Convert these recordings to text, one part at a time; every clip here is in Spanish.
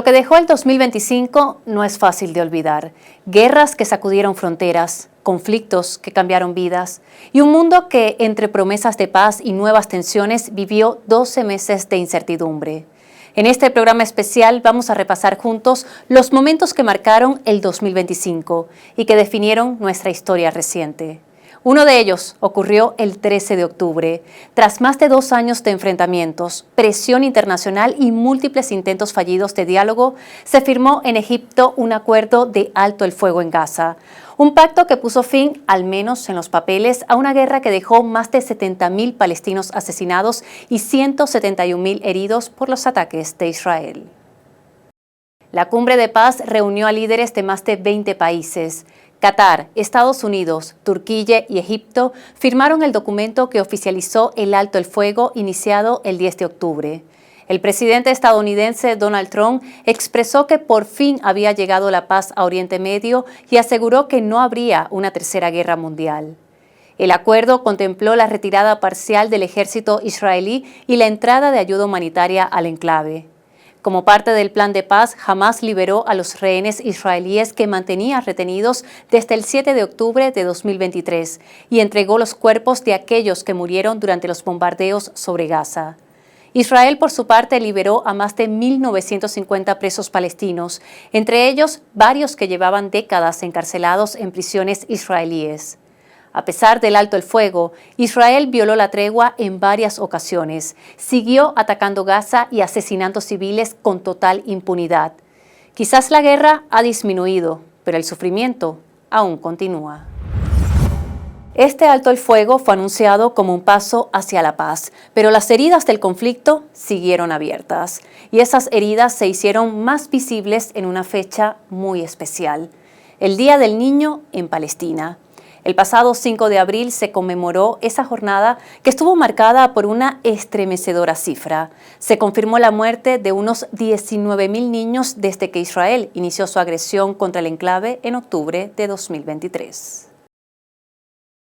que dejó el 2025 no es fácil de olvidar. Guerras que sacudieron fronteras, conflictos que cambiaron vidas y un mundo que, entre promesas de paz y nuevas tensiones, vivió 12 meses de incertidumbre. En este programa especial vamos a repasar juntos los momentos que marcaron el 2025 y que definieron nuestra historia reciente. Uno de ellos ocurrió el 13 de octubre. Tras más de 2 años de enfrentamientos, presión internacional y múltiples intentos fallidos de diálogo, se firmó en Egipto un acuerdo de alto el fuego en Gaza. Un pacto que puso fin, al menos en los papeles, a una guerra que dejó más de 70.000 palestinos asesinados y 171.000 heridos por los ataques de Israel. La cumbre de paz reunió a líderes de más de 20 países. Qatar, Estados Unidos, Turquía y Egipto firmaron el documento que oficializó el alto el fuego iniciado el 10 de octubre. El presidente estadounidense Donald Trump expresó que por fin había llegado la paz a Oriente Medio y aseguró que no habría una tercera guerra mundial. El acuerdo contempló la retirada parcial del ejército israelí y la entrada de ayuda humanitaria al enclave. Como parte del plan de paz, Hamás liberó a los rehenes israelíes que mantenía retenidos desde el 7 de octubre de 2023 y entregó los cuerpos de aquellos que murieron durante los bombardeos sobre Gaza. Israel, por su parte, liberó a más de 1.950 presos palestinos, entre ellos varios que llevaban décadas encarcelados en prisiones israelíes. A pesar del alto el fuego, Israel violó la tregua en varias ocasiones, siguió atacando Gaza y asesinando civiles con total impunidad. Quizás la guerra ha disminuido, pero el sufrimiento aún continúa. Este alto el fuego fue anunciado como un paso hacia la paz, pero las heridas del conflicto siguieron abiertas, y esas heridas se hicieron más visibles en una fecha muy especial, el Día del Niño en Palestina. El pasado 5 de abril se conmemoró esa jornada que estuvo marcada por una estremecedora cifra. Se confirmó la muerte de unos 19.000 niños desde que Israel inició su agresión contra el enclave en octubre de 2023.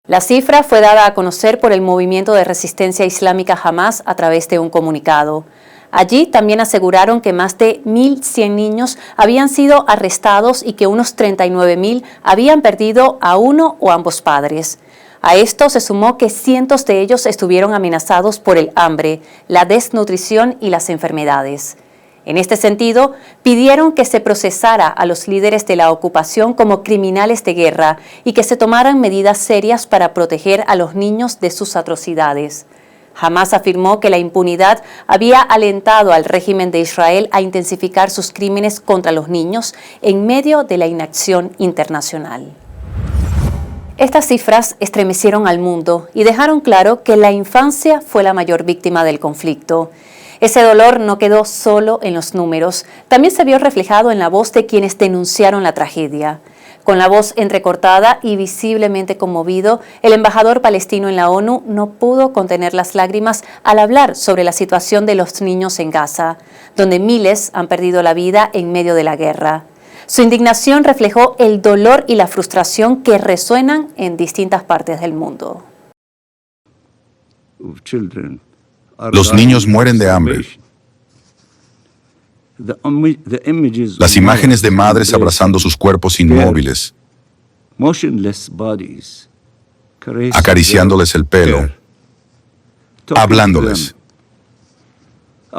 La cifra fue dada a conocer por el movimiento de resistencia islámica Hamás a través de un comunicado. Allí también aseguraron que más de 1.100 niños habían sido arrestados y que unos 39.000 habían perdido a uno o ambos padres. A esto se sumó que cientos de ellos estuvieron amenazados por el hambre, la desnutrición y las enfermedades. En este sentido, pidieron que se procesara a los líderes de la ocupación como criminales de guerra y que se tomaran medidas serias para proteger a los niños de sus atrocidades. Hamás afirmó que la impunidad había alentado al régimen de Israel a intensificar sus crímenes contra los niños en medio de la inacción internacional. Estas cifras estremecieron al mundo y dejaron claro que la infancia fue la mayor víctima del conflicto. Ese dolor no quedó solo en los números, también se vio reflejado en la voz de quienes denunciaron la tragedia. Con la voz entrecortada y visiblemente conmovido, el embajador palestino en la ONU no pudo contener las lágrimas al hablar sobre la situación de los niños en Gaza, donde miles han perdido la vida en medio de la guerra. Su indignación reflejó el dolor y la frustración que resuenan en distintas partes del mundo. Los niños mueren de hambre. Las imágenes de madres abrazando sus cuerpos inmóviles, acariciándoles el pelo, hablándoles,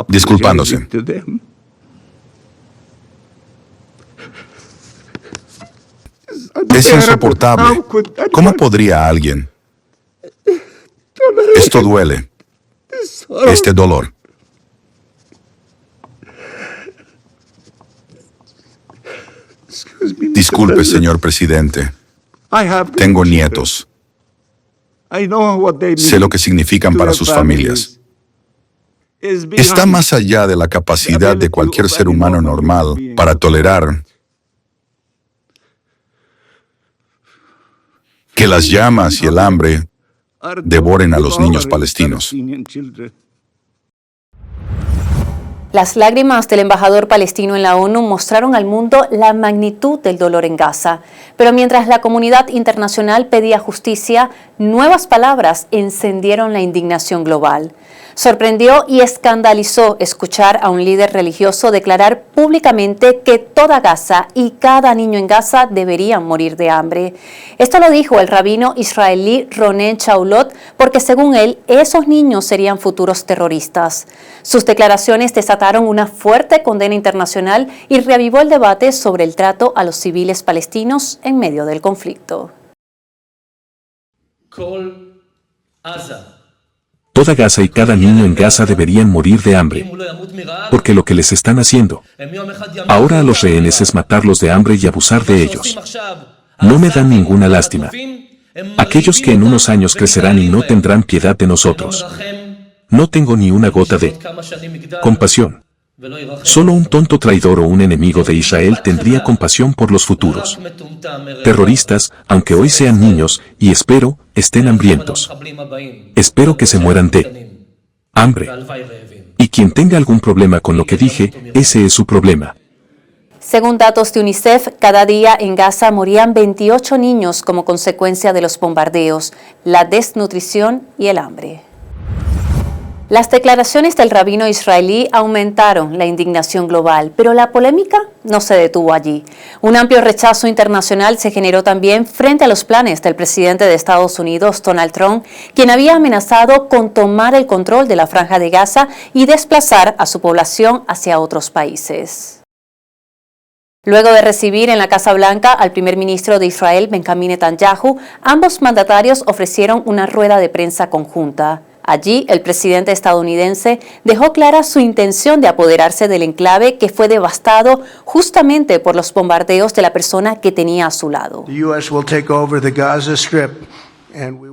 disculpándose. Es insoportable. ¿Cómo podría alguien? Esto duele. Este dolor. Disculpe, señor presidente. Tengo nietos. Sé lo que significan para sus familias. Está más allá de la capacidad de cualquier ser humano normal para tolerar que las llamas y el hambre devoren a los niños palestinos. Las lágrimas del embajador palestino en la ONU mostraron al mundo la magnitud del dolor en Gaza. Pero mientras la comunidad internacional pedía justicia, nuevas palabras encendieron la indignación global. Sorprendió y escandalizó escuchar a un líder religioso declarar públicamente que toda Gaza y cada niño en Gaza deberían morir de hambre. Esto lo dijo el rabino israelí Ronen Shaulot porque según él, esos niños serían futuros terroristas. Sus declaraciones desataron una fuerte condena internacional y reavivó el debate sobre el trato a los civiles palestinos en medio del conflicto. Toda Gaza y cada niño en Gaza deberían morir de hambre, porque lo que les están haciendo ahora a los rehenes es matarlos de hambre y abusar de ellos. No me dan ninguna lástima. Aquellos que en unos años crecerán y no tendrán piedad de nosotros. No tengo ni una gota de compasión. Solo un tonto traidor o un enemigo de Israel tendría compasión por los futuros terroristas, aunque hoy sean niños, y espero, estén hambrientos. Espero que se mueran de hambre. Y quien tenga algún problema con lo que dije, ese es su problema. Según datos de UNICEF, cada día en Gaza morían 28 niños como consecuencia de los bombardeos, la desnutrición y el hambre. Las declaraciones del rabino israelí aumentaron la indignación global, pero la polémica no se detuvo allí. Un amplio rechazo internacional se generó también frente a los planes del presidente de Estados Unidos, Donald Trump, quien había amenazado con tomar el control de la Franja de Gaza y desplazar a su población hacia otros países. Luego de recibir en la Casa Blanca al primer ministro de Israel, Benjamin Netanyahu, ambos mandatarios ofrecieron una rueda de prensa conjunta. Allí, el presidente estadounidense dejó clara su intención de apoderarse del enclave que fue devastado justamente por los bombardeos de la persona que tenía a su lado.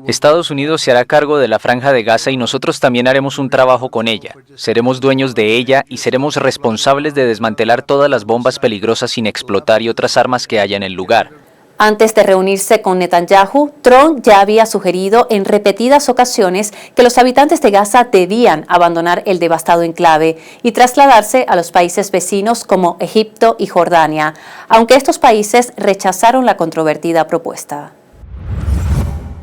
Estados Unidos se hará cargo de la Franja de Gaza y nosotros también haremos un trabajo con ella. Seremos dueños de ella y seremos responsables de desmantelar todas las bombas peligrosas sin explotar y otras armas que haya en el lugar. Antes de reunirse con Netanyahu, Trump ya había sugerido en repetidas ocasiones que los habitantes de Gaza debían abandonar el devastado enclave y trasladarse a los países vecinos como Egipto y Jordania, aunque estos países rechazaron la controvertida propuesta.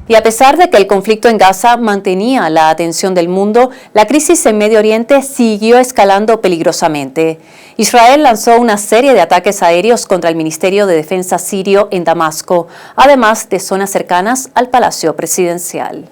Y a pesar de que el conflicto en Gaza mantenía la atención del mundo, la crisis en Medio Oriente siguió escalando peligrosamente. Israel lanzó una serie de ataques aéreos contra el Ministerio de Defensa sirio en Damasco, además de zonas cercanas al Palacio Presidencial.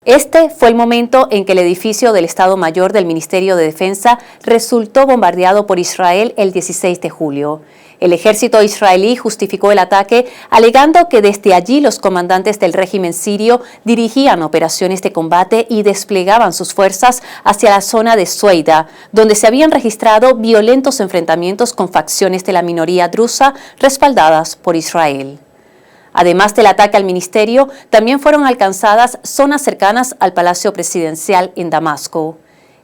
Este fue el momento en que el edificio del Estado Mayor del Ministerio de Defensa resultó bombardeado por Israel el 16 de julio. El ejército israelí justificó el ataque alegando que desde allí los comandantes del régimen sirio dirigían operaciones de combate y desplegaban sus fuerzas hacia la zona de Sueida, donde se habían registrado violentos enfrentamientos con facciones de la minoría drusa respaldadas por Israel. Además del ataque al ministerio, también fueron alcanzadas zonas cercanas al Palacio Presidencial en Damasco.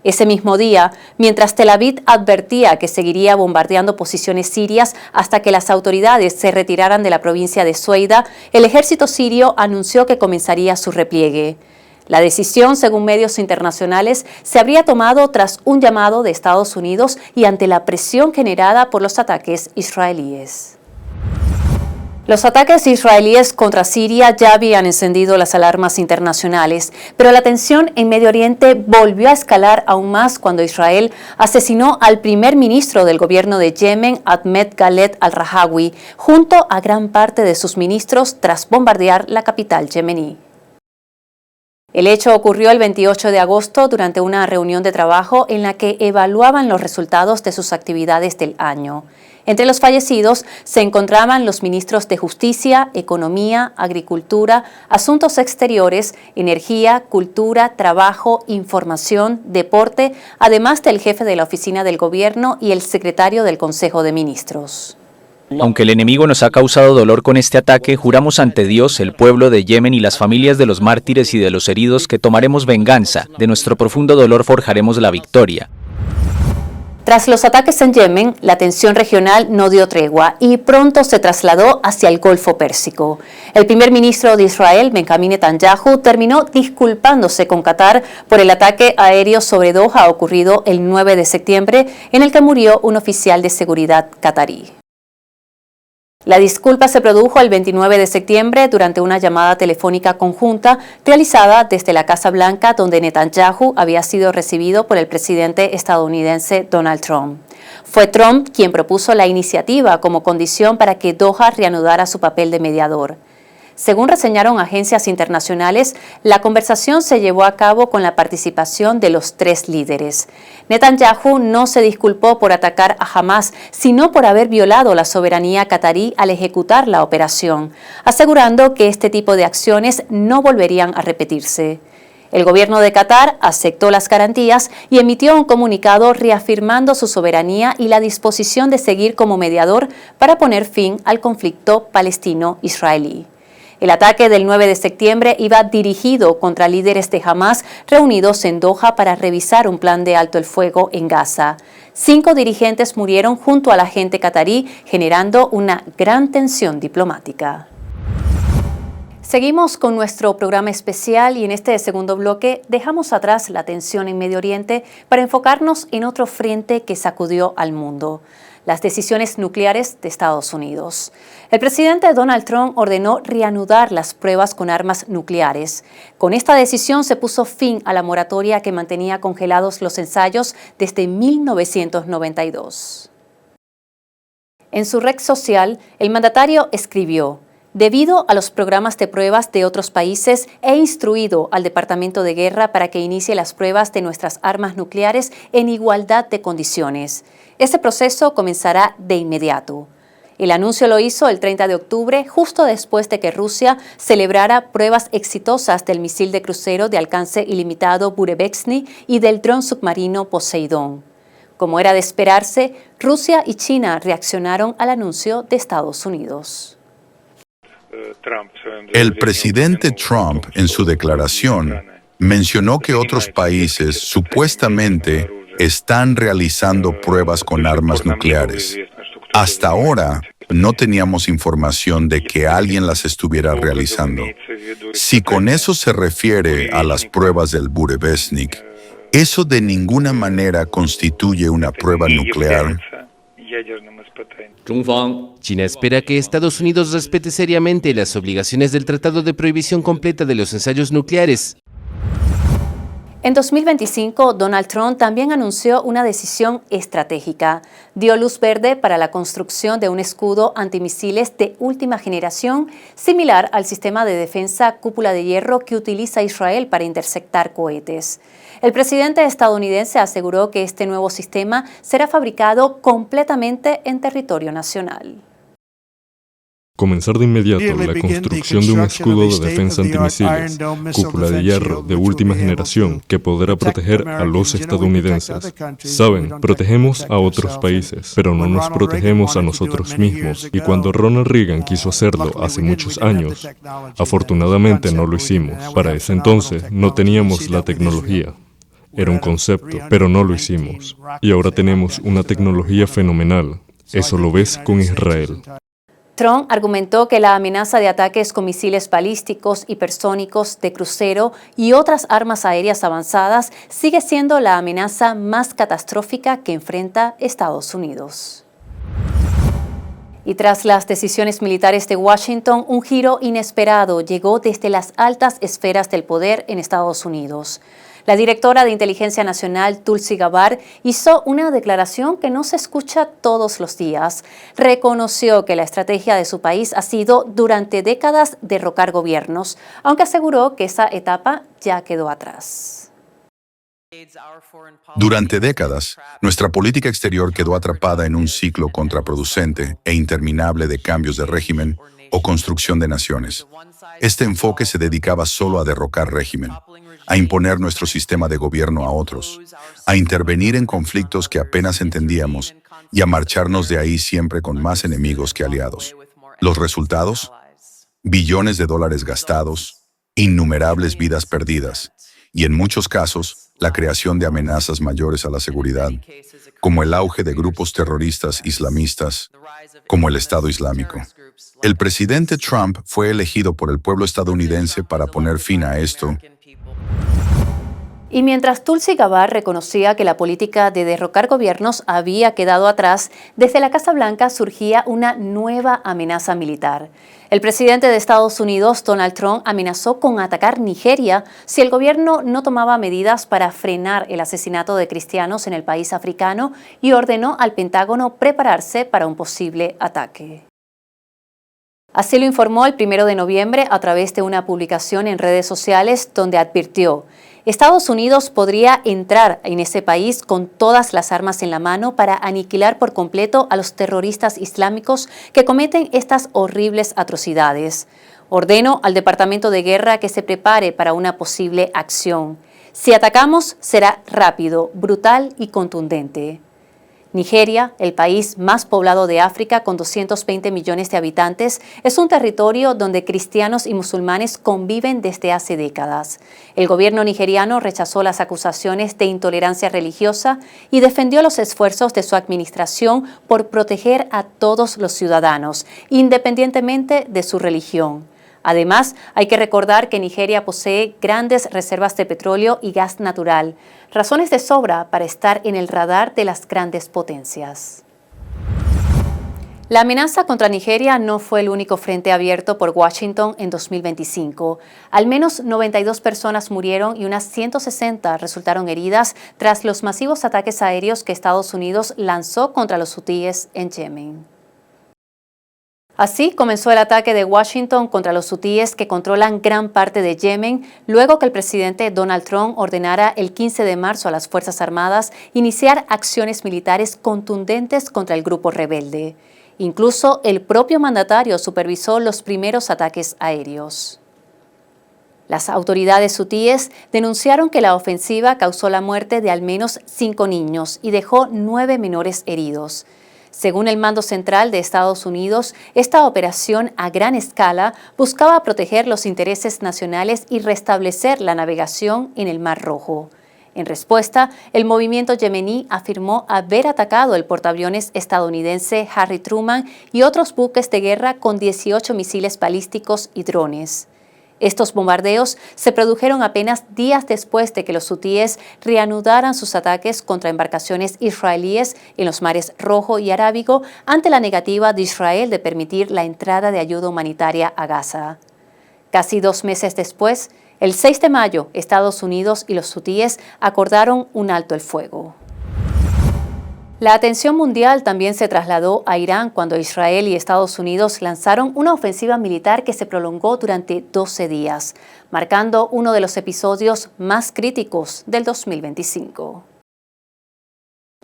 Ese mismo día, mientras Tel Aviv advertía que seguiría bombardeando posiciones sirias hasta que las autoridades se retiraran de la provincia de Sueida, el ejército sirio anunció que comenzaría su repliegue. La decisión, según medios internacionales, se habría tomado tras un llamado de Estados Unidos y ante la presión generada por los ataques israelíes. Los ataques israelíes contra Siria ya habían encendido las alarmas internacionales, pero la tensión en Medio Oriente volvió a escalar aún más cuando Israel asesinó al primer ministro del gobierno de Yemen, Ahmed Khaled al-Rajawi, junto a gran parte de sus ministros tras bombardear la capital yemení. El hecho ocurrió el 28 de agosto durante una reunión de trabajo en la que evaluaban los resultados de sus actividades del año. Entre los fallecidos se encontraban los ministros de Justicia, Economía, Agricultura, Asuntos Exteriores, Energía, Cultura, Trabajo, Información, Deporte, además del jefe de la oficina del gobierno y el secretario del Consejo de Ministros. Aunque el enemigo nos ha causado dolor con este ataque, juramos ante Dios, el pueblo de Yemen y las familias de los mártires y de los heridos que tomaremos venganza. De nuestro profundo dolor forjaremos la victoria. Tras los ataques en Yemen, la tensión regional no dio tregua y pronto se trasladó hacia el Golfo Pérsico. El primer ministro de Israel, Benjamin Netanyahu, terminó disculpándose con Qatar por el ataque aéreo sobre Doha ocurrido el 9 de septiembre, en el que murió un oficial de seguridad qatarí. La disculpa se produjo el 29 de septiembre durante una llamada telefónica conjunta realizada desde la Casa Blanca, donde Netanyahu había sido recibido por el presidente estadounidense Donald Trump. Fue Trump quien propuso la iniciativa como condición para que Doha reanudara su papel de mediador. Según reseñaron agencias internacionales, la conversación se llevó a cabo con la participación de los tres líderes. Netanyahu no se disculpó por atacar a Hamás, sino por haber violado la soberanía catarí al ejecutar la operación, asegurando que este tipo de acciones no volverían a repetirse. El gobierno de Qatar aceptó las garantías y emitió un comunicado reafirmando su soberanía y la disposición de seguir como mediador para poner fin al conflicto palestino-israelí. El ataque del 9 de septiembre iba dirigido contra líderes de Hamás reunidos en Doha para revisar un plan de alto el fuego en Gaza. 5 dirigentes murieron junto al agente catarí, generando una gran tensión diplomática. Seguimos con nuestro programa especial y en este segundo bloque dejamos atrás la tensión en Medio Oriente para enfocarnos en otro frente que sacudió al mundo: las decisiones nucleares de Estados Unidos. El presidente Donald Trump ordenó reanudar las pruebas con armas nucleares. Con esta decisión se puso fin a la moratoria que mantenía congelados los ensayos desde 1992. En su red social, el mandatario escribió: debido a los programas de pruebas de otros países, he instruido al Departamento de Guerra para que inicie las pruebas de nuestras armas nucleares en igualdad de condiciones. Este proceso comenzará de inmediato. El anuncio lo hizo el 30 de octubre, justo después de que Rusia celebrara pruebas exitosas del misil de crucero de alcance ilimitado Burevestnik y del dron submarino Poseidón. Como era de esperarse, Rusia y China reaccionaron al anuncio de Estados Unidos. El presidente Trump, en su declaración, mencionó que otros países supuestamente están realizando pruebas con armas nucleares. Hasta ahora, no teníamos información de que alguien las estuviera realizando. Si con eso se refiere a las pruebas del Burevestnik, eso de ninguna manera constituye una prueba nuclear. China espera que Estados Unidos respete seriamente las obligaciones del Tratado de Prohibición Completa de los Ensayos Nucleares. En 2025, Donald Trump también anunció una decisión estratégica. Dio luz verde para la construcción de un escudo antimisiles de última generación, similar al sistema de defensa cúpula de hierro que utiliza Israel para interceptar cohetes. El presidente estadounidense aseguró que este nuevo sistema será fabricado completamente en territorio nacional. Comenzar de inmediato la construcción de un escudo de defensa antimisiles, cúpula de hierro de última generación que podrá proteger a los estadounidenses. Saben, protegemos a otros países, pero no nos protegemos a nosotros mismos. Y cuando Ronald Reagan quiso hacerlo hace muchos años, afortunadamente no lo hicimos. Para ese entonces no teníamos la tecnología. Era un concepto, pero no lo hicimos. Y ahora tenemos una tecnología fenomenal. Eso lo ves con Israel. Trump argumentó que la amenaza de ataques con misiles balísticos, hipersónicos, de crucero y otras armas aéreas avanzadas sigue siendo la amenaza más catastrófica que enfrenta Estados Unidos. Y tras las decisiones militares de Washington, un giro inesperado llegó desde las altas esferas del poder en Estados Unidos. La directora de Inteligencia Nacional, Tulsi Gabbard, hizo una declaración que no se escucha todos los días. Reconoció que la estrategia de su país ha sido durante décadas derrocar gobiernos, aunque aseguró que esa etapa ya quedó atrás. Durante décadas, nuestra política exterior quedó atrapada en un ciclo contraproducente e interminable de cambios de régimen o construcción de naciones. Este enfoque se dedicaba solo a derrocar régimen, a imponer nuestro sistema de gobierno a otros, a intervenir en conflictos que apenas entendíamos y a marcharnos de ahí siempre con más enemigos que aliados. ¿Los resultados? Billones de dólares gastados, innumerables vidas perdidas y en muchos casos, la creación de amenazas mayores a la seguridad, como el auge de grupos terroristas islamistas, como el Estado Islámico. El presidente Trump fue elegido por el pueblo estadounidense para poner fin a esto. Y mientras Tulsi Gabbard reconocía que la política de derrocar gobiernos había quedado atrás, desde la Casa Blanca surgía una nueva amenaza militar. El presidente de Estados Unidos, Donald Trump, amenazó con atacar Nigeria si el gobierno no tomaba medidas para frenar el asesinato de cristianos en el país africano y ordenó al Pentágono prepararse para un posible ataque. Así lo informó el 1 de noviembre a través de una publicación en redes sociales donde advirtió: Estados Unidos podría entrar en ese país con todas las armas en la mano para aniquilar por completo a los terroristas islámicos que cometen estas horribles atrocidades. Ordeno al Departamento de Guerra que se prepare para una posible acción. Si atacamos, será rápido, brutal y contundente. Nigeria, el país más poblado de África con 220 millones de habitantes, es un territorio donde cristianos y musulmanes conviven desde hace décadas. El gobierno nigeriano rechazó las acusaciones de intolerancia religiosa y defendió los esfuerzos de su administración por proteger a todos los ciudadanos, independientemente de su religión. Además, hay que recordar que Nigeria posee grandes reservas de petróleo y gas natural, razones de sobra para estar en el radar de las grandes potencias. La amenaza contra Nigeria no fue el único frente abierto por Washington en 2025. Al menos 92 personas murieron y unas 160 resultaron heridas tras los masivos ataques aéreos que Estados Unidos lanzó contra los hutíes en Yemen. Así comenzó el ataque de Washington contra los hutíes que controlan gran parte de Yemen, luego que el presidente Donald Trump ordenara el 15 de marzo a las Fuerzas Armadas iniciar acciones militares contundentes contra el grupo rebelde. Incluso el propio mandatario supervisó los primeros ataques aéreos. Las autoridades hutíes denunciaron que la ofensiva causó la muerte de al menos 5 niños y dejó 9 menores heridos. Según el Mando Central de Estados Unidos, esta operación a gran escala buscaba proteger los intereses nacionales y restablecer la navegación en el Mar Rojo. En respuesta, el movimiento yemení afirmó haber atacado el portaaviones estadounidense Harry Truman y otros buques de guerra con 18 misiles balísticos y drones. Estos bombardeos se produjeron apenas días después de que los hutíes reanudaran sus ataques contra embarcaciones israelíes en los mares Rojo y Arábigo ante la negativa de Israel de permitir la entrada de ayuda humanitaria a Gaza. Casi 2 meses después, el 6 de mayo, Estados Unidos y los hutíes acordaron un alto el fuego. La atención mundial también se trasladó a Irán cuando Israel y Estados Unidos lanzaron una ofensiva militar que se prolongó durante 12 días, marcando uno de los episodios más críticos del 2025.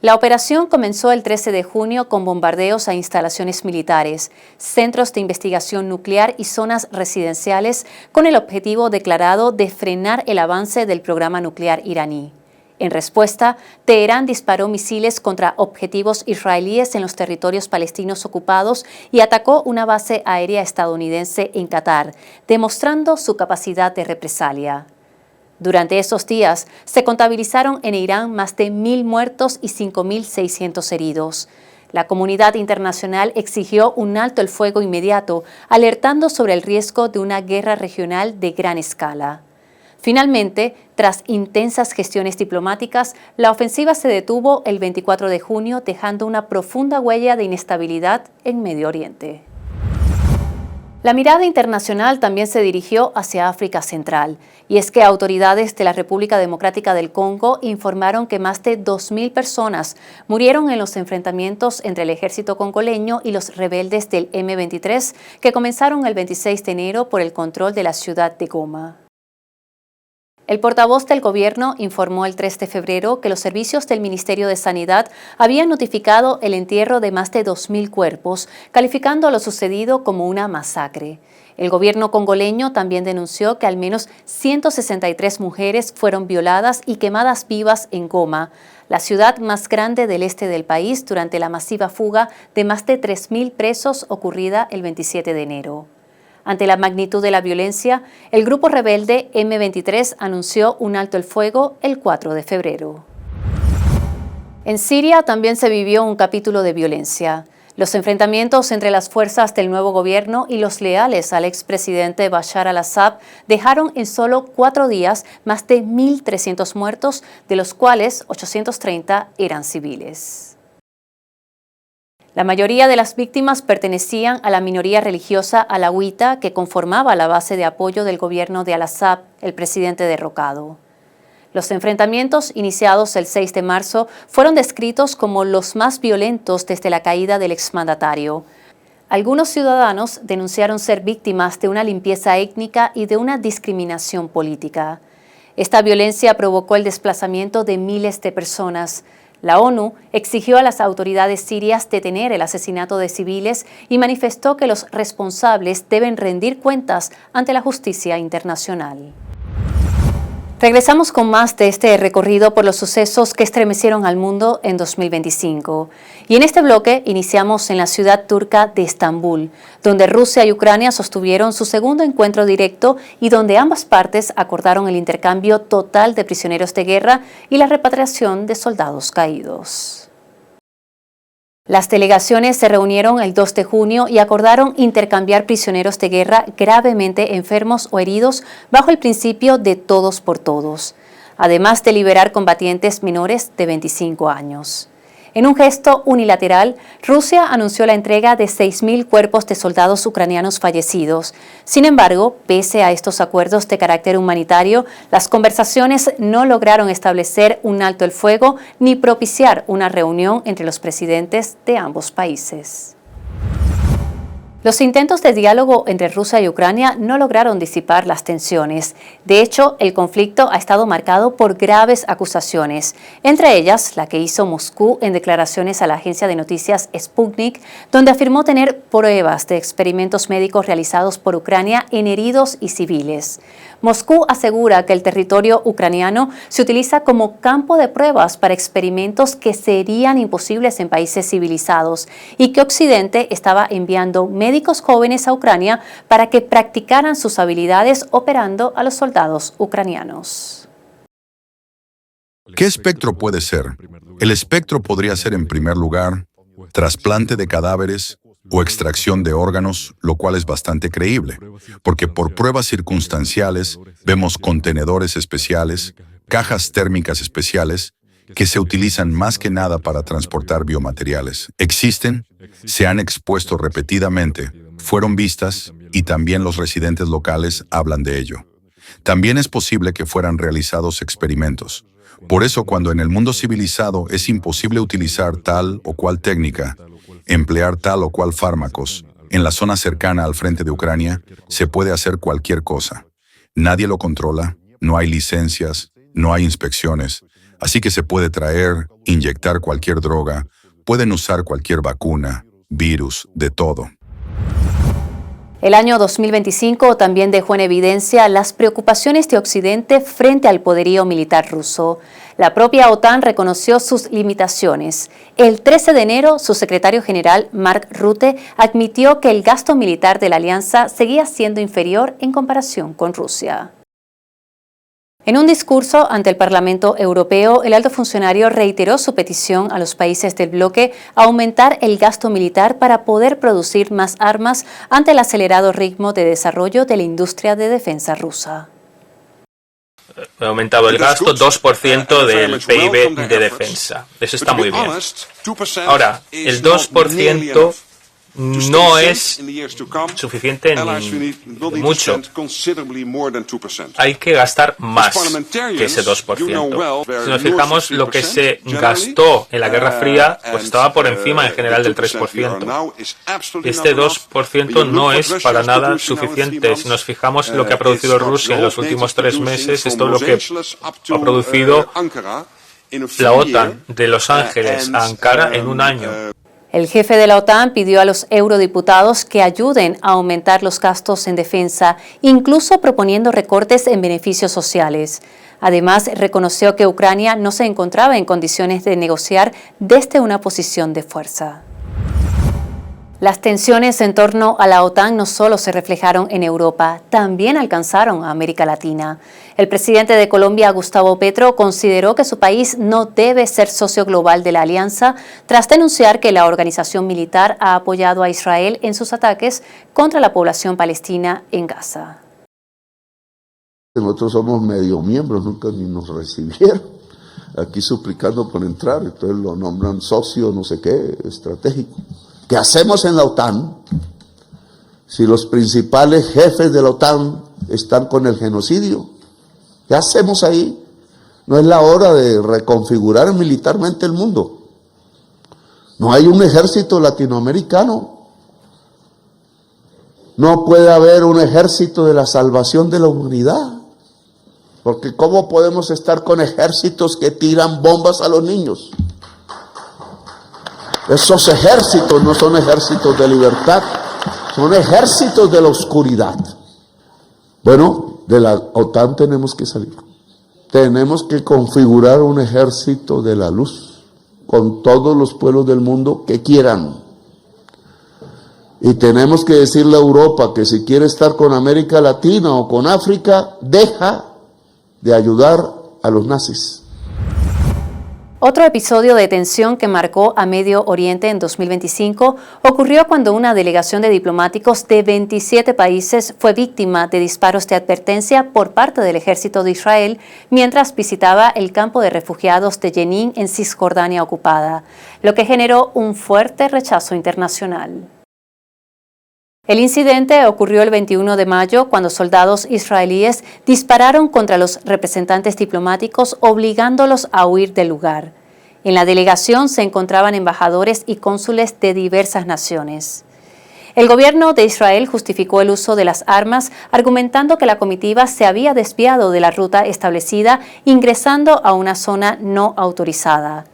La operación comenzó el 13 de junio con bombardeos a instalaciones militares, centros de investigación nuclear y zonas residenciales con el objetivo declarado de frenar el avance del programa nuclear iraní. En respuesta, Teherán disparó misiles contra objetivos israelíes en los territorios palestinos ocupados y atacó una base aérea estadounidense en Qatar, demostrando su capacidad de represalia. Durante esos días, se contabilizaron en Irán más de 1.000 muertos y 5.600 heridos. La comunidad internacional exigió un alto el fuego inmediato, alertando sobre el riesgo de una guerra regional de gran escala. Finalmente, tras intensas gestiones diplomáticas, la ofensiva se detuvo el 24 de junio, dejando una profunda huella de inestabilidad en Medio Oriente. La mirada internacional también se dirigió hacia África Central, y es que autoridades de la República Democrática del Congo informaron que más de 2.000 personas murieron en los enfrentamientos entre el ejército congoleño y los rebeldes del M23, que comenzaron el 26 de enero por el control de la ciudad de Goma. El portavoz del gobierno informó el 3 de febrero que los servicios del Ministerio de Sanidad habían notificado el entierro de más de 2.000 cuerpos, calificando lo sucedido como una masacre. El gobierno congoleño también denunció que al menos 163 mujeres fueron violadas y quemadas vivas en Goma, la ciudad más grande del este del país, durante la masiva fuga de más de 3.000 presos ocurrida el 27 de enero. Ante la magnitud de la violencia, el grupo rebelde M23 anunció un alto el fuego el 4 de febrero. En Siria también se vivió un capítulo de violencia. Los enfrentamientos entre las fuerzas del nuevo gobierno y los leales al expresidente Bashar al-Assad dejaron en solo 4 días más de 1.300 muertos, de los cuales 830 eran civiles. La mayoría de las víctimas pertenecían a la minoría religiosa alawita que conformaba la base de apoyo del gobierno de al-Assad, el presidente derrocado. Los enfrentamientos, iniciados el 6 de marzo, fueron descritos como los más violentos desde la caída del exmandatario. Algunos ciudadanos denunciaron ser víctimas de una limpieza étnica y de una discriminación política. Esta violencia provocó el desplazamiento de miles de personas. La ONU exigió a las autoridades sirias detener el asesinato de civiles y manifestó que los responsables deben rendir cuentas ante la justicia internacional. Regresamos con más de este recorrido por los sucesos que estremecieron al mundo en 2025. Y en este bloque iniciamos en la ciudad turca de Estambul, donde Rusia y Ucrania sostuvieron su segundo encuentro directo y donde ambas partes acordaron el intercambio total de prisioneros de guerra y la repatriación de soldados caídos. Las delegaciones se reunieron el 2 de junio y acordaron intercambiar prisioneros de guerra gravemente enfermos o heridos bajo el principio de todos por todos, además de liberar combatientes menores de 25 años. En un gesto unilateral, Rusia anunció la entrega de 6.000 cuerpos de soldados ucranianos fallecidos. Sin embargo, pese a estos acuerdos de carácter humanitario, las conversaciones no lograron establecer un alto el fuego ni propiciar una reunión entre los presidentes de ambos países. Los intentos de diálogo entre Rusia y Ucrania no lograron disipar las tensiones. De hecho, el conflicto ha estado marcado por graves acusaciones, entre ellas la que hizo Moscú en declaraciones a la agencia de noticias Sputnik, donde afirmó tener pruebas de experimentos médicos realizados por Ucrania en heridos y civiles. Moscú asegura que el territorio ucraniano se utiliza como campo de pruebas para experimentos que serían imposibles en países civilizados y que Occidente estaba enviando médicos jóvenes a Ucrania para que practicaran sus habilidades operando a los soldados ucranianos. ¿Qué espectro puede ser? El espectro podría ser, en primer lugar, trasplante de cadáveres o extracción de órganos, lo cual es bastante creíble, porque por pruebas circunstanciales vemos contenedores especiales, cajas térmicas especiales, que se utilizan más que nada para transportar biomateriales. Existen, se han expuesto repetidamente, fueron vistas y también los residentes locales hablan de ello. También es posible que fueran realizados experimentos. Por eso, cuando en el mundo civilizado es imposible utilizar tal o cual técnica, emplear tal o cual fármacos, en la zona cercana al frente de Ucrania, se puede hacer cualquier cosa. Nadie lo controla, no hay licencias, no hay inspecciones, así que se puede traer, inyectar cualquier droga, pueden usar cualquier vacuna, virus, de todo. El año 2025 también dejó en evidencia las preocupaciones de Occidente frente al poderío militar ruso. La propia OTAN reconoció sus limitaciones. El 13 de enero, su secretario general, Mark Rutte, admitió que el gasto militar de la alianza seguía siendo inferior en comparación con Rusia. En un discurso ante el Parlamento Europeo, el alto funcionario reiteró su petición a los países del bloque a aumentar el gasto militar para poder producir más armas ante el acelerado ritmo de desarrollo de la industria de defensa rusa. Ha aumentado el gasto 2% del PIB de defensa. Eso está muy bien. Ahora, el 2% no es suficiente ni mucho. Hay que gastar más que ese 2%. Si nos fijamos, lo que se gastó en la Guerra Fría pues estaba por encima en general del 3%. Este 2% no es para nada suficiente. Si nos fijamos en lo que ha producido Rusia en los últimos 3 meses, esto es lo que ha producido la OTAN de Los Ángeles a Ankara en un año. El jefe de la OTAN pidió a los eurodiputados que ayuden a aumentar los gastos en defensa, incluso proponiendo recortes en beneficios sociales. Además, reconoció que Ucrania no se encontraba en condiciones de negociar desde una posición de fuerza. Las tensiones en torno a la OTAN no solo se reflejaron en Europa, también alcanzaron a América Latina. El presidente de Colombia, Gustavo Petro, consideró que su país no debe ser socio global de la alianza tras denunciar que la organización militar ha apoyado a Israel en sus ataques contra la población palestina en Gaza. Nosotros somos medio miembros, nunca ni nos recibieron. Aquí suplicando por entrar, entonces lo nombran socio, no sé qué, estratégico. ¿Qué hacemos en la OTAN si los principales jefes de la OTAN están con el genocidio? ¿Qué hacemos ahí? No es la hora de reconfigurar militarmente el mundo. No hay un ejército latinoamericano. No puede haber un ejército de la salvación de la humanidad. Porque ¿cómo podemos estar con ejércitos que tiran bombas a los niños? Esos ejércitos no son ejércitos de libertad, son ejércitos de la oscuridad. Bueno, de la OTAN tenemos que salir. Tenemos que configurar un ejército de la luz con todos los pueblos del mundo que quieran. Y tenemos que decirle a Europa que si quiere estar con América Latina o con África, deja de ayudar a los nazis. Otro episodio de tensión que marcó a Medio Oriente en 2025 ocurrió cuando una delegación de diplomáticos de 27 países fue víctima de disparos de advertencia por parte del ejército de Israel mientras visitaba el campo de refugiados de Jenin en Cisjordania ocupada, lo que generó un fuerte rechazo internacional. El incidente ocurrió el 21 de mayo cuando soldados israelíes dispararon contra los representantes diplomáticos obligándolos a huir del lugar. En la delegación se encontraban embajadores y cónsules de diversas naciones. El gobierno de Israel justificó el uso de las armas argumentando que la comitiva se había desviado de la ruta establecida ingresando a una zona no autorizada.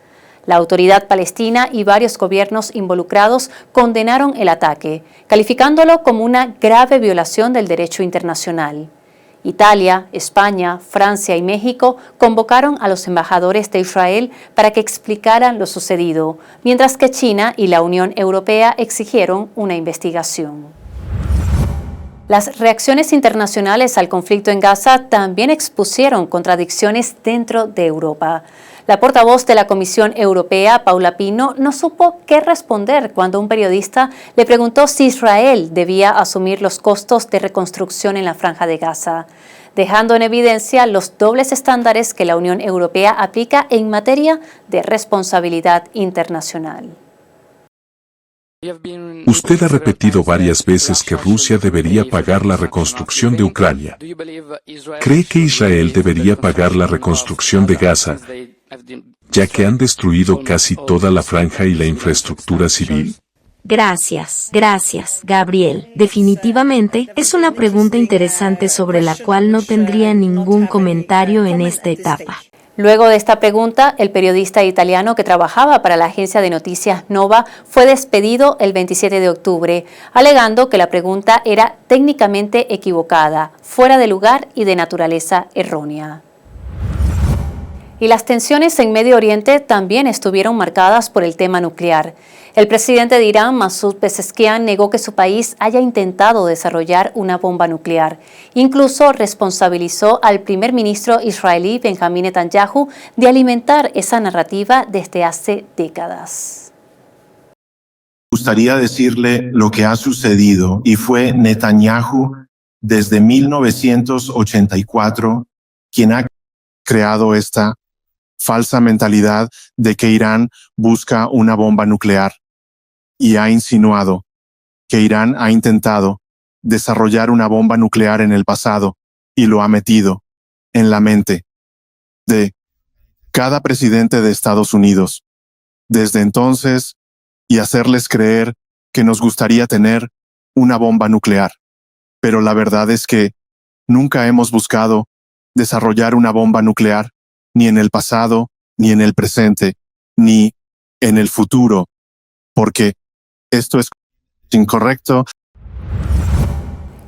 La autoridad palestina y varios gobiernos involucrados condenaron el ataque, calificándolo como una grave violación del derecho internacional. Italia, España, Francia y México convocaron a los embajadores de Israel para que explicaran lo sucedido, mientras que China y la Unión Europea exigieron una investigación. Las reacciones internacionales al conflicto en Gaza también expusieron contradicciones dentro de Europa. La portavoz de la Comisión Europea, Paula Pino, no supo qué responder cuando un periodista le preguntó si Israel debía asumir los costos de reconstrucción en la Franja de Gaza, dejando en evidencia los dobles estándares que la Unión Europea aplica en materia de responsabilidad internacional. Usted ha repetido varias veces que Rusia debería pagar la reconstrucción de Ucrania. ¿Cree que Israel debería pagar la reconstrucción de Gaza, ya que han destruido casi toda la franja y la infraestructura civil? Gracias, Gabriel. Definitivamente, es una pregunta interesante sobre la cual no tendría ningún comentario en esta etapa. Luego de esta pregunta, el periodista italiano que trabajaba para la agencia de noticias Nova fue despedido el 27 de octubre, alegando que la pregunta era técnicamente equivocada, fuera de lugar y de naturaleza errónea. Y las tensiones en Medio Oriente también estuvieron marcadas por el tema nuclear. El presidente de Irán, Masoud Pezeshkian, negó que su país haya intentado desarrollar una bomba nuclear. Incluso responsabilizó al primer ministro israelí, Benjamin Netanyahu, de alimentar esa narrativa desde hace décadas. Me gustaría decirle lo que ha sucedido y fue Netanyahu desde 1984 quien ha creado esta falsa mentalidad de que Irán busca una bomba nuclear y ha insinuado que Irán ha intentado desarrollar una bomba nuclear en el pasado y lo ha metido en la mente de cada presidente de Estados Unidos desde entonces y hacerles creer que nos gustaría tener una bomba nuclear. Pero la verdad es que nunca hemos buscado desarrollar una bomba nuclear, ni en el pasado, ni en el presente, ni en el futuro, porque esto es incorrecto.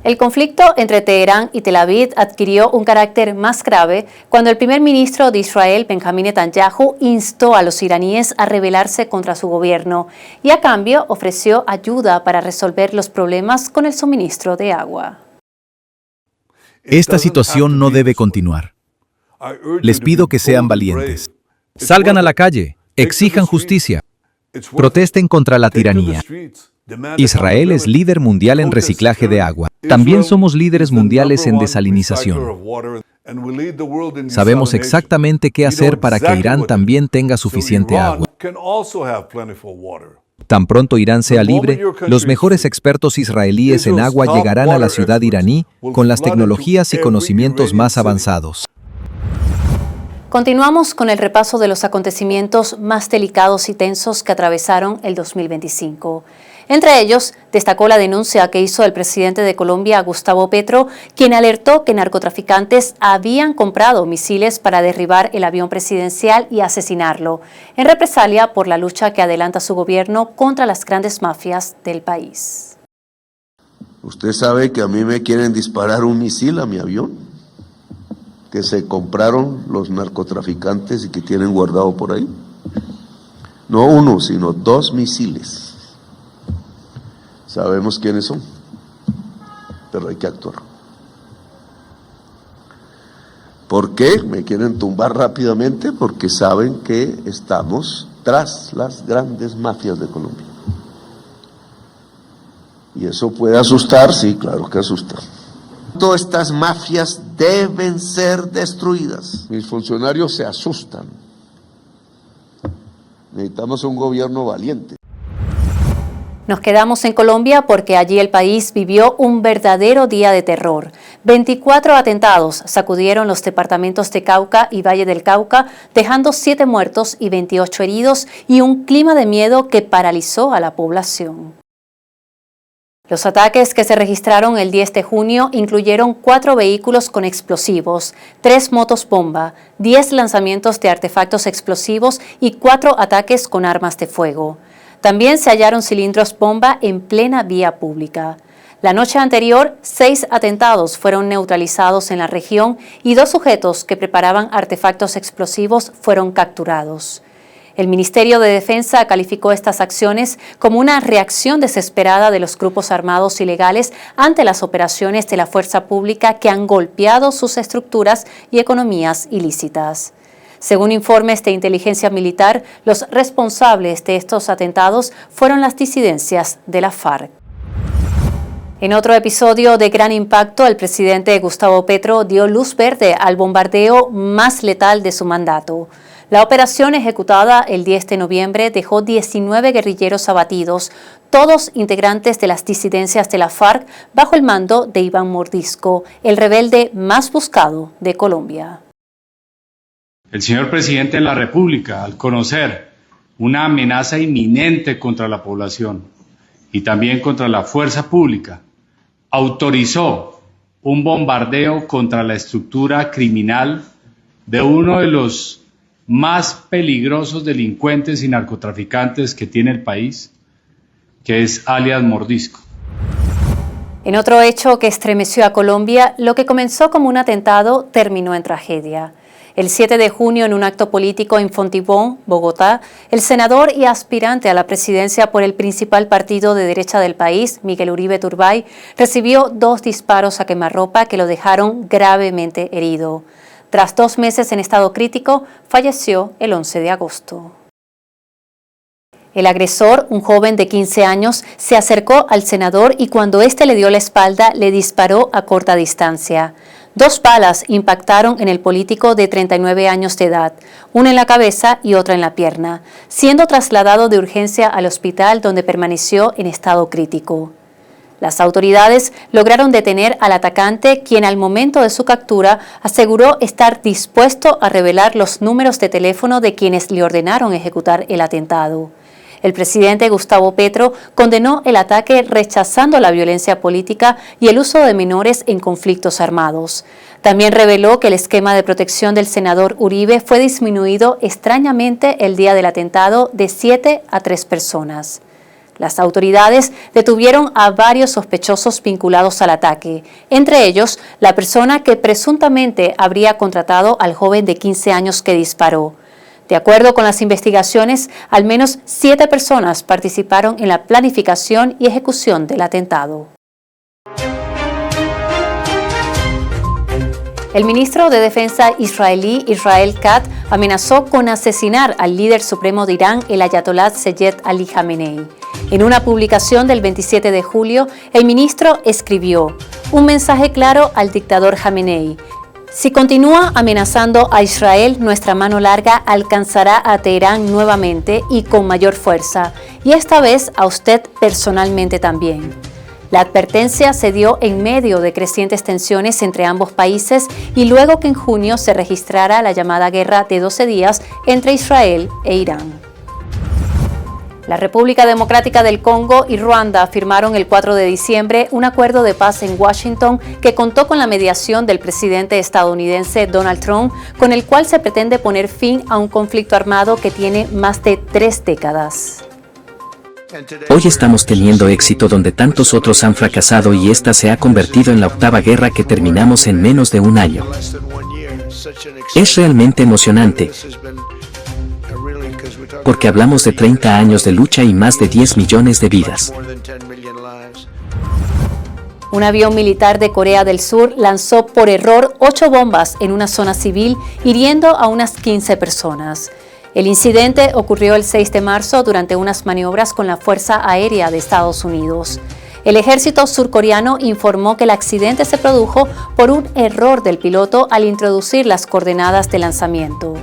El conflicto entre Teherán y Tel Aviv adquirió un carácter más grave cuando el primer ministro de Israel, Benjamín Netanyahu, instó a los iraníes a rebelarse contra su gobierno y a cambio ofreció ayuda para resolver los problemas con el suministro de agua. Esta situación no debe continuar. Les pido que sean valientes. Salgan a la calle, exijan justicia, protesten contra la tiranía. Israel es líder mundial en reciclaje de agua. También somos líderes mundiales en desalinización. Sabemos exactamente qué hacer para que Irán también tenga suficiente agua. Tan pronto Irán sea libre, los mejores expertos israelíes en agua llegarán a la ciudad iraní con las tecnologías y conocimientos más avanzados. Continuamos con el repaso de los acontecimientos más delicados y tensos que atravesaron el 2025. Entre ellos, destacó la denuncia que hizo el presidente de Colombia, Gustavo Petro, quien alertó que narcotraficantes habían comprado misiles para derribar el avión presidencial y asesinarlo, en represalia por la lucha que adelanta su gobierno contra las grandes mafias del país. Usted sabe que a mí me quieren disparar un misil a mi avión, que se compraron los narcotraficantes y que tienen guardado por ahí. No uno, sino 2 misiles. Sabemos quiénes son, pero hay que actuar. ¿Por qué? Me quieren tumbar rápidamente porque saben que estamos tras las grandes mafias de Colombia. Y eso puede asustar, sí, claro que asusta. Todas estas mafias deben ser destruidas. Mis funcionarios se asustan. Necesitamos un gobierno valiente. Nos quedamos en Colombia porque allí el país vivió un verdadero día de terror. 24 atentados sacudieron los departamentos de Cauca y Valle del Cauca, dejando 7 muertos y 28 heridos y un clima de miedo que paralizó a la población. Los ataques que se registraron el 10 de junio incluyeron 4 vehículos con explosivos, 3 motos bomba, 10 lanzamientos de artefactos explosivos y 4 ataques con armas de fuego. También se hallaron cilindros bomba en plena vía pública. La noche anterior, 6 atentados fueron neutralizados en la región y 2 sujetos que preparaban artefactos explosivos fueron capturados. El Ministerio de Defensa calificó estas acciones como una reacción desesperada de los grupos armados ilegales ante las operaciones de la fuerza pública que han golpeado sus estructuras y economías ilícitas. Según informes de inteligencia militar, los responsables de estos atentados fueron las disidencias de la FARC. En otro episodio de gran impacto, el presidente Gustavo Petro dio luz verde al bombardeo más letal de su mandato. La operación ejecutada el 10 de noviembre dejó 19 guerrilleros abatidos, todos integrantes de las disidencias de la FARC bajo el mando de Iván Mordisco, el rebelde más buscado de Colombia. El señor presidente de la República, al conocer una amenaza inminente contra la población y también contra la fuerza pública, autorizó un bombardeo contra la estructura criminal de uno de los más peligrosos delincuentes y narcotraficantes que tiene el país, que es alias Mordisco. En otro hecho que estremeció a Colombia, lo que comenzó como un atentado terminó en tragedia. El 7 de junio, en un acto político en Fontibón, Bogotá, el senador y aspirante a la presidencia por el principal partido de derecha del país, Miguel Uribe Turbay, recibió 2 disparos a quemarropa que lo dejaron gravemente herido. Tras 2 meses en estado crítico, falleció el 11 de agosto. El agresor, un joven de 15 años, se acercó al senador y cuando éste le dio la espalda, le disparó a corta distancia. 2 balas impactaron en el político de 39 años de edad, una en la cabeza y otra en la pierna, siendo trasladado de urgencia al hospital donde permaneció en estado crítico. Las autoridades lograron detener al atacante, quien al momento de su captura aseguró estar dispuesto a revelar los números de teléfono de quienes le ordenaron ejecutar el atentado. El presidente Gustavo Petro condenó el ataque rechazando la violencia política y el uso de menores en conflictos armados. También reveló que el esquema de protección del senador Uribe fue disminuido extrañamente el día del atentado de 7 a 3 personas. Las autoridades detuvieron a varios sospechosos vinculados al ataque, entre ellos la persona que presuntamente habría contratado al joven de 15 años que disparó. De acuerdo con las investigaciones, al menos 7 personas participaron en la planificación y ejecución del atentado. El ministro de Defensa israelí Israel Katz amenazó con asesinar al líder supremo de Irán, el ayatolá Seyed Ali Khamenei. En una publicación del 27 de julio, el ministro escribió un mensaje claro al dictador Khamenei. Si continúa amenazando a Israel, nuestra mano larga alcanzará a Teherán nuevamente y con mayor fuerza, y esta vez a usted personalmente también. La advertencia se dio en medio de crecientes tensiones entre ambos países y luego que en junio se registrara la llamada guerra de 12 días entre Israel e Irán. La República Democrática del Congo y Ruanda firmaron el 4 de diciembre un acuerdo de paz en Washington que contó con la mediación del presidente estadounidense Donald Trump, con el cual se pretende poner fin a un conflicto armado que tiene más de 3 décadas. Hoy estamos teniendo éxito donde tantos otros han fracasado y esta se ha convertido en la 8ª guerra que terminamos en menos de un año. Es realmente emocionante, porque hablamos de 30 años de lucha y más de 10 millones de vidas. Un avión militar de Corea del Sur lanzó por error 8 bombas en una zona civil, hiriendo a unas 15 personas. El incidente ocurrió el 6 de marzo durante unas maniobras con la Fuerza Aérea de Estados Unidos. El ejército surcoreano informó que el accidente se produjo por un error del piloto al introducir las coordenadas de lanzamiento.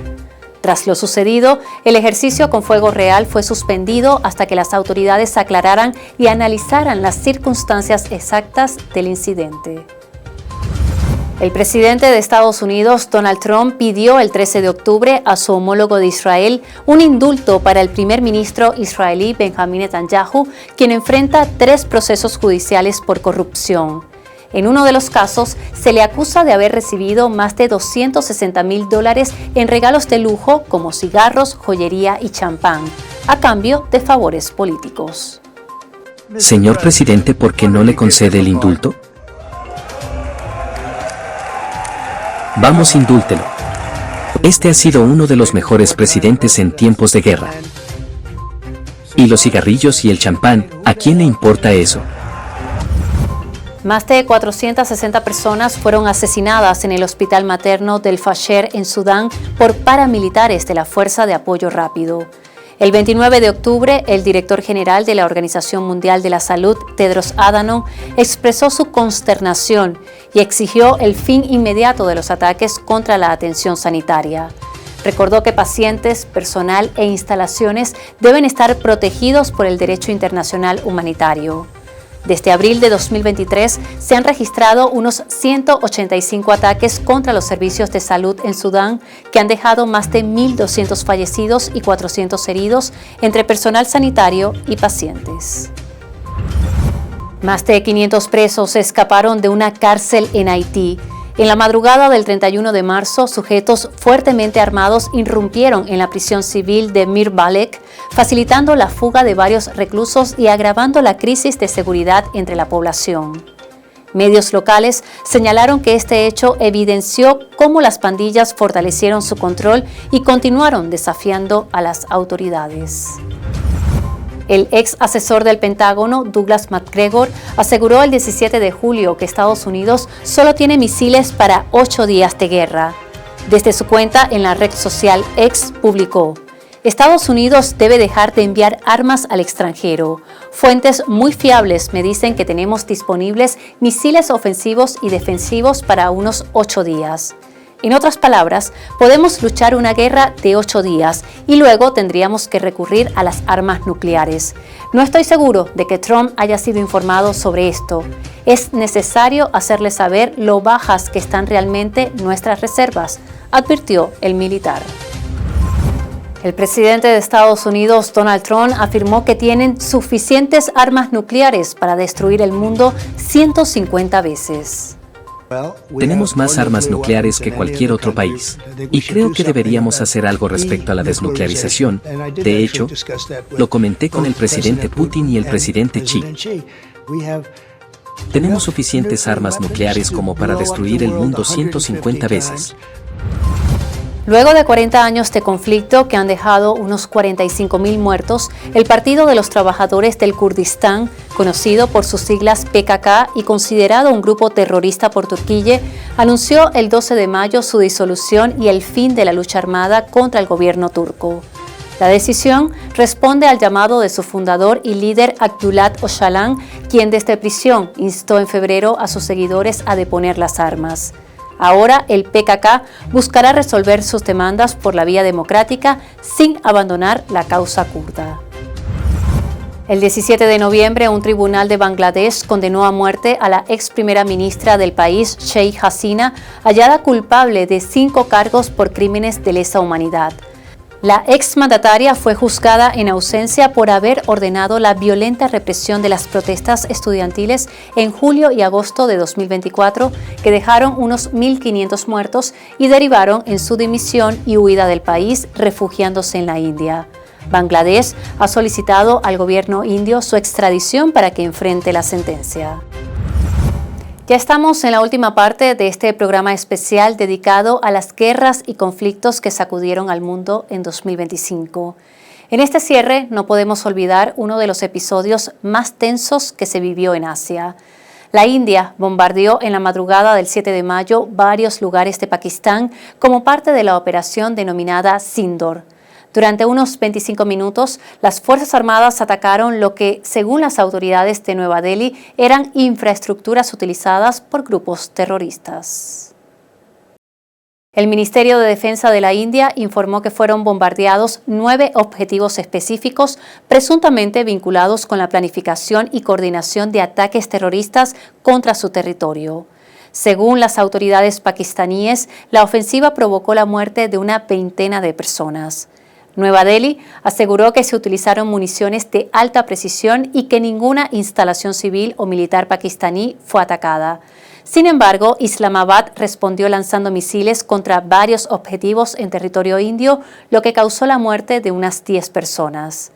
Tras lo sucedido, el ejercicio con fuego real fue suspendido hasta que las autoridades aclararan y analizaran las circunstancias exactas del incidente. El presidente de Estados Unidos, Donald Trump, pidió el 13 de octubre a su homólogo de Israel un indulto para el primer ministro israelí Benjamin Netanyahu, quien enfrenta 3 procesos judiciales por corrupción. En uno de los casos, se le acusa de haber recibido más de $260,000 en regalos de lujo como cigarros, joyería y champán, a cambio de favores políticos. Señor presidente, ¿por qué no le concede el indulto? Vamos, indúltelo. Este ha sido uno de los mejores presidentes en tiempos de guerra. Y los cigarrillos y el champán, ¿a quién le importa eso? Más de 460 personas fueron asesinadas en el hospital materno del Fasher en Sudán por paramilitares de la Fuerza de Apoyo Rápido. El 29 de octubre, el director general de la Organización Mundial de la Salud, Tedros Adhanom, expresó su consternación y exigió el fin inmediato de los ataques contra la atención sanitaria. Recordó que pacientes, personal e instalaciones deben estar protegidos por el derecho internacional humanitario. Desde abril de 2023 se han registrado unos 185 ataques contra los servicios de salud en Sudán que han dejado más de 1.200 fallecidos y 400 heridos entre personal sanitario y pacientes. Más de 500 presos escaparon de una cárcel en Haití. En la madrugada del 31 de marzo, sujetos fuertemente armados irrumpieron en la prisión civil de Mirbalek, facilitando la fuga de varios reclusos y agravando la crisis de seguridad entre la población. Medios locales señalaron que este hecho evidenció cómo las pandillas fortalecieron su control y continuaron desafiando a las autoridades. El ex asesor del Pentágono, Douglas Macgregor, aseguró el 17 de julio que Estados Unidos solo tiene misiles para 8 días de guerra. Desde su cuenta en la red social X publicó: Estados Unidos debe dejar de enviar armas al extranjero. Fuentes muy fiables me dicen que tenemos disponibles misiles ofensivos y defensivos para unos 8 días. En otras palabras, podemos luchar una guerra de 8 días y luego tendríamos que recurrir a las armas nucleares. No estoy seguro de que Trump haya sido informado sobre esto. Es necesario hacerle saber lo bajas que están realmente nuestras reservas, advirtió el militar. El presidente de Estados Unidos, Donald Trump, afirmó que tienen suficientes armas nucleares para destruir el mundo 150 veces. Tenemos más armas nucleares que cualquier otro país. Y creo que deberíamos hacer algo respecto a la desnuclearización. De hecho, lo comenté con el presidente Putin y el presidente Xi. Tenemos suficientes armas nucleares como para destruir el mundo 150 veces. Luego de 40 años de conflicto que han dejado unos 45.000 muertos, el Partido de los Trabajadores del Kurdistán, conocido por sus siglas PKK y considerado un grupo terrorista por Turquía, anunció el 12 de mayo su disolución y el fin de la lucha armada contra el gobierno turco. La decisión responde al llamado de su fundador y líder Abdullah Öcalan, quien desde prisión instó en febrero a sus seguidores a deponer las armas. Ahora el PKK buscará resolver sus demandas por la vía democrática sin abandonar la causa kurda. El 17 de noviembre, un tribunal de Bangladesh condenó a muerte a la ex primera ministra del país, Sheikh Hasina, hallada culpable de 5 cargos por crímenes de lesa humanidad. La exmandataria fue juzgada en ausencia por haber ordenado la violenta represión de las protestas estudiantiles en julio y agosto de 2024, que dejaron unos 1.500 muertos y derivaron en su dimisión y huida del país, refugiándose en la India. Bangladesh ha solicitado al gobierno indio su extradición para que enfrente la sentencia. Ya estamos en la última parte de este programa especial dedicado a las guerras y conflictos que sacudieron al mundo en 2025. En este cierre no podemos olvidar uno de los episodios más tensos que se vivió en Asia. La India bombardeó en la madrugada del 7 de mayo varios lugares de Pakistán como parte de la operación denominada Sindoor. Durante unos 25 minutos, las Fuerzas Armadas atacaron lo que, según las autoridades de Nueva Delhi, eran infraestructuras utilizadas por grupos terroristas. El Ministerio de Defensa de la India informó que fueron bombardeados 9 objetivos específicos presuntamente vinculados con la planificación y coordinación de ataques terroristas contra su territorio. Según las autoridades pakistaníes, la ofensiva provocó la muerte de una veintena de personas. Nueva Delhi aseguró que se utilizaron municiones de alta precisión y que ninguna instalación civil o militar pakistaní fue atacada. Sin embargo, Islamabad respondió lanzando misiles contra varios objetivos en territorio indio, lo que causó la muerte de unas 10 personas.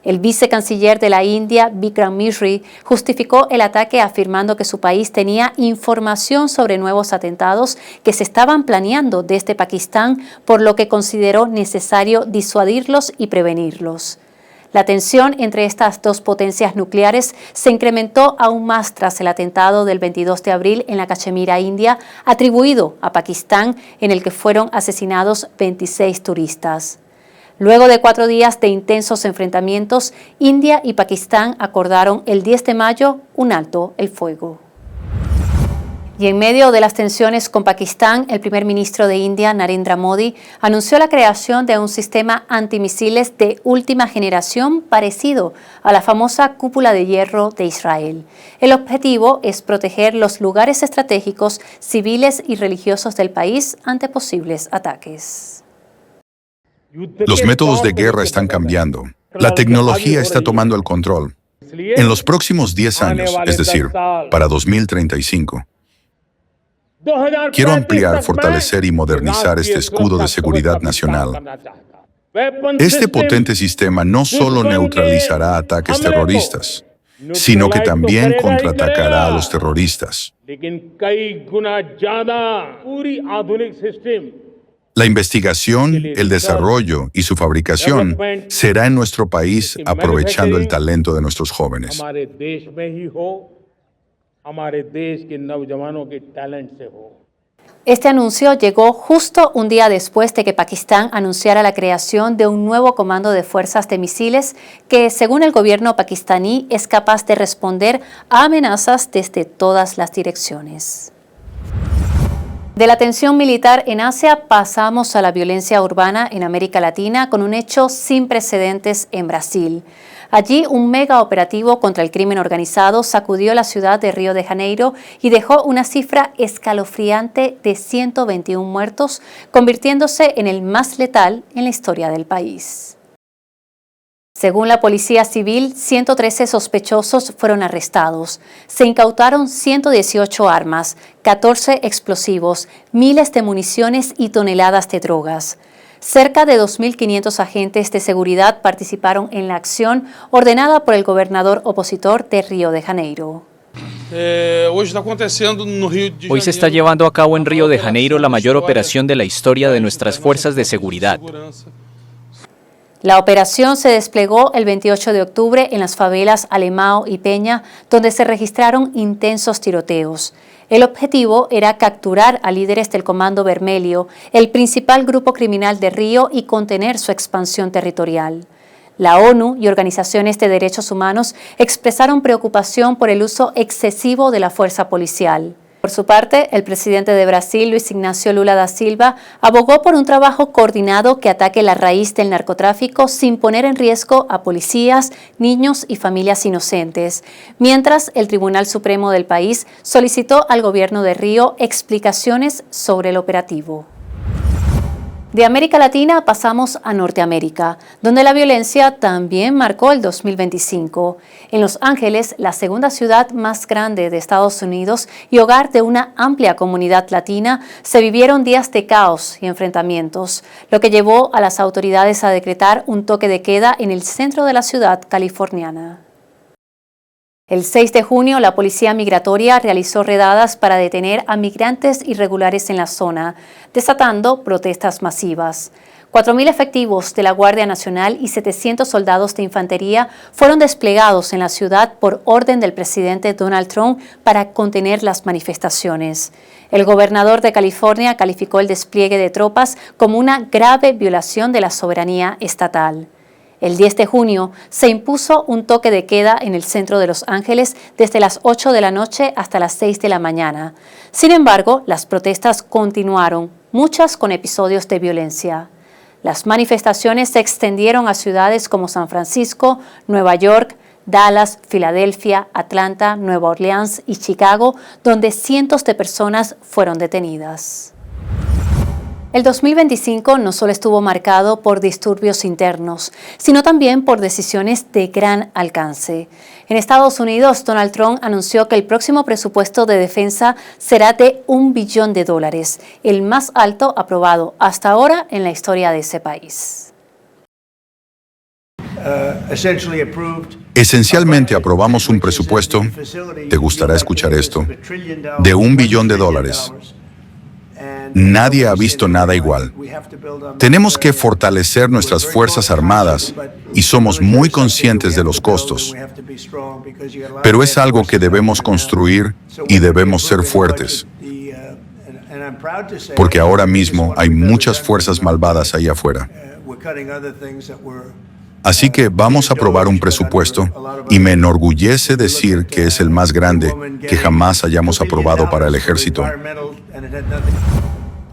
El vicecanciller de la India, Vikram Misri, justificó el ataque afirmando que su país tenía información sobre nuevos atentados que se estaban planeando desde Pakistán, por lo que consideró necesario disuadirlos y prevenirlos. La tensión entre estas dos potencias nucleares se incrementó aún más tras el atentado del 22 de abril en la Cachemira, India, atribuido a Pakistán, en el que fueron asesinados 26 turistas. Luego de 4 días de intensos enfrentamientos, India y Pakistán acordaron el 10 de mayo un alto el fuego. Y en medio de las tensiones con Pakistán, el primer ministro de India, Narendra Modi, anunció la creación de un sistema antimisiles de última generación parecido a la famosa cúpula de hierro de Israel. El objetivo es proteger los lugares estratégicos, civiles y religiosos del país ante posibles ataques. Los métodos de guerra están cambiando. La tecnología está tomando el control. En los próximos 10 años, es decir, para 2035, quiero ampliar, fortalecer y modernizar este escudo de seguridad nacional. Este potente sistema no solo neutralizará ataques terroristas, sino que también contraatacará a los terroristas. La investigación, el desarrollo y su fabricación será en nuestro país, aprovechando el talento de nuestros jóvenes. Este anuncio llegó justo un día después de que Pakistán anunciara la creación de un nuevo comando de fuerzas de misiles que, según el gobierno pakistaní, es capaz de responder a amenazas desde todas las direcciones. De la tensión militar en Asia pasamos a la violencia urbana en América Latina con un hecho sin precedentes en Brasil. Allí un mega operativo contra el crimen organizado sacudió la ciudad de Río de Janeiro y dejó una cifra escalofriante de 121 muertos, convirtiéndose en el más letal en la historia del país. Según la Policía Civil, 113 sospechosos fueron arrestados. Se incautaron 118 armas, 14 explosivos, miles de municiones y toneladas de drogas. Cerca de 2.500 agentes de seguridad participaron en la acción ordenada por el gobernador opositor de Río de Janeiro. Hoy se está llevando a cabo en Río de Janeiro la mayor operación de la historia de nuestras fuerzas de seguridad. La operación se desplegó el 28 de octubre en las favelas Alemão y Peña, donde se registraron intensos tiroteos. El objetivo era capturar a líderes del Comando Vermelho, el principal grupo criminal de Río, y contener su expansión territorial. La ONU y organizaciones de derechos humanos expresaron preocupación por el uso excesivo de la fuerza policial. Por su parte, el presidente de Brasil, Luiz Inácio Lula da Silva, abogó por un trabajo coordinado que ataque la raíz del narcotráfico sin poner en riesgo a policías, niños y familias inocentes, mientras el Tribunal Supremo del país solicitó al gobierno de Río explicaciones sobre el operativo. De América Latina pasamos a Norteamérica, donde la violencia también marcó el 2025. En Los Ángeles, la segunda ciudad más grande de Estados Unidos y hogar de una amplia comunidad latina, se vivieron días de caos y enfrentamientos, lo que llevó a las autoridades a decretar un toque de queda en el centro de la ciudad californiana. El 6 de junio, la Policía Migratoria realizó redadas para detener a migrantes irregulares en la zona, desatando protestas masivas. 4.000 efectivos de la Guardia Nacional y 700 soldados de infantería fueron desplegados en la ciudad por orden del presidente Donald Trump para contener las manifestaciones. El gobernador de California calificó el despliegue de tropas como una grave violación de la soberanía estatal. El 10 de junio se impuso un toque de queda en el centro de Los Ángeles desde las 8 de la noche hasta las 6 de la mañana. Sin embargo, las protestas continuaron, muchas con episodios de violencia. Las manifestaciones se extendieron a ciudades como San Francisco, Nueva York, Dallas, Filadelfia, Atlanta, Nueva Orleans y Chicago, donde cientos de personas fueron detenidas. El 2025 no solo estuvo marcado por disturbios internos, sino también por decisiones de gran alcance. En Estados Unidos, Donald Trump anunció que el próximo presupuesto de defensa será de $1 billón, el más alto aprobado hasta ahora en la historia de ese país. Esencialmente aprobamos un presupuesto, te gustará escuchar esto, de $1 billón. Nadie ha visto nada igual. Tenemos que fortalecer nuestras Fuerzas Armadas y somos muy conscientes de los costos. Pero es algo que debemos construir y debemos ser fuertes. Porque ahora mismo hay muchas fuerzas malvadas ahí afuera. Así que vamos a aprobar un presupuesto y me enorgullece decir que es el más grande que jamás hayamos aprobado para el ejército.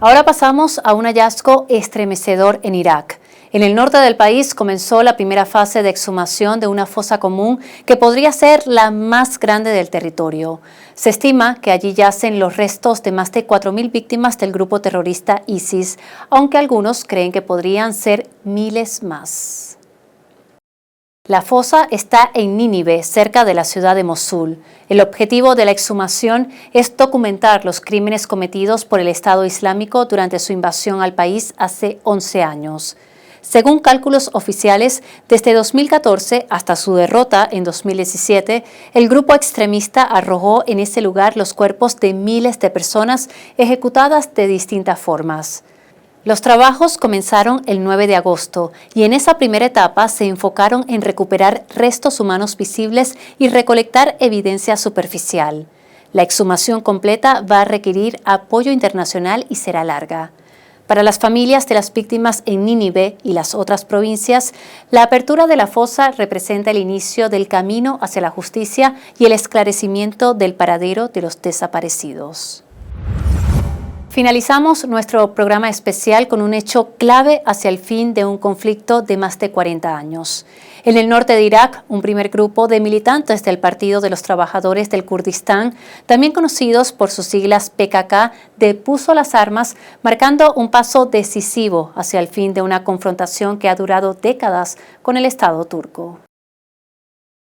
Ahora pasamos a un hallazgo estremecedor en Irak. En el norte del país comenzó la primera fase de exhumación de una fosa común que podría ser la más grande del territorio. Se estima que allí yacen los restos de más de 4.000 víctimas del grupo terrorista ISIS, aunque algunos creen que podrían ser miles más. La fosa está en Nínive, cerca de la ciudad de Mosul. El objetivo de la exhumación es documentar los crímenes cometidos por el Estado Islámico durante su invasión al país hace 11 años. Según cálculos oficiales, desde 2014 hasta su derrota en 2017, el grupo extremista arrojó en ese lugar los cuerpos de miles de personas ejecutadas de distintas formas. Los trabajos comenzaron el 9 de agosto y en esa primera etapa se enfocaron en recuperar restos humanos visibles y recolectar evidencia superficial. La exhumación completa va a requerir apoyo internacional y será larga. Para las familias de las víctimas en Nínive y las otras provincias, la apertura de la fosa representa el inicio del camino hacia la justicia y el esclarecimiento del paradero de los desaparecidos. Finalizamos nuestro programa especial con un hecho clave hacia el fin de un conflicto de más de 40 años. En el norte de Irak, un primer grupo de militantes del Partido de los Trabajadores del Kurdistán, también conocidos por sus siglas PKK, depuso las armas, marcando un paso decisivo hacia el fin de una confrontación que ha durado décadas con el Estado turco.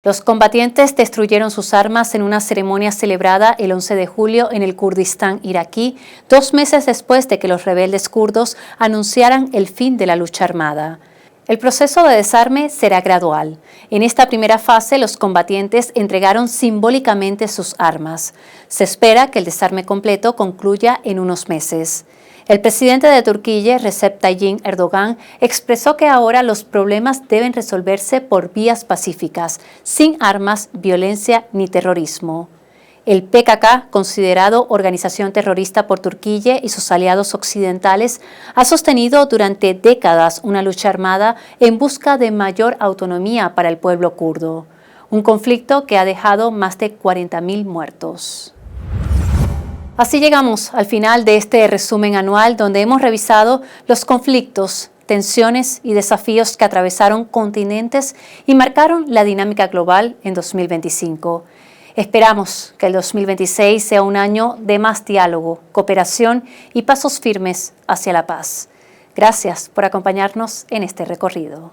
Los combatientes destruyeron sus armas en una ceremonia celebrada el 11 de julio en el Kurdistán iraquí, 2 meses después de que los rebeldes kurdos anunciaran el fin de la lucha armada. El proceso de desarme será gradual. En esta primera fase, los combatientes entregaron simbólicamente sus armas. Se espera que el desarme completo concluya en unos meses. El presidente de Turquía, Recep Tayyip Erdogan, expresó que ahora los problemas deben resolverse por vías pacíficas, sin armas, violencia ni terrorismo. El PKK, considerado organización terrorista por Turquía y sus aliados occidentales, ha sostenido durante décadas una lucha armada en busca de mayor autonomía para el pueblo kurdo. Un conflicto que ha dejado más de 40.000 muertos. Así llegamos al final de este resumen anual donde hemos revisado los conflictos, tensiones y desafíos que atravesaron continentes y marcaron la dinámica global en 2025. Esperamos que el 2026 sea un año de más diálogo, cooperación y pasos firmes hacia la paz. Gracias por acompañarnos en este recorrido.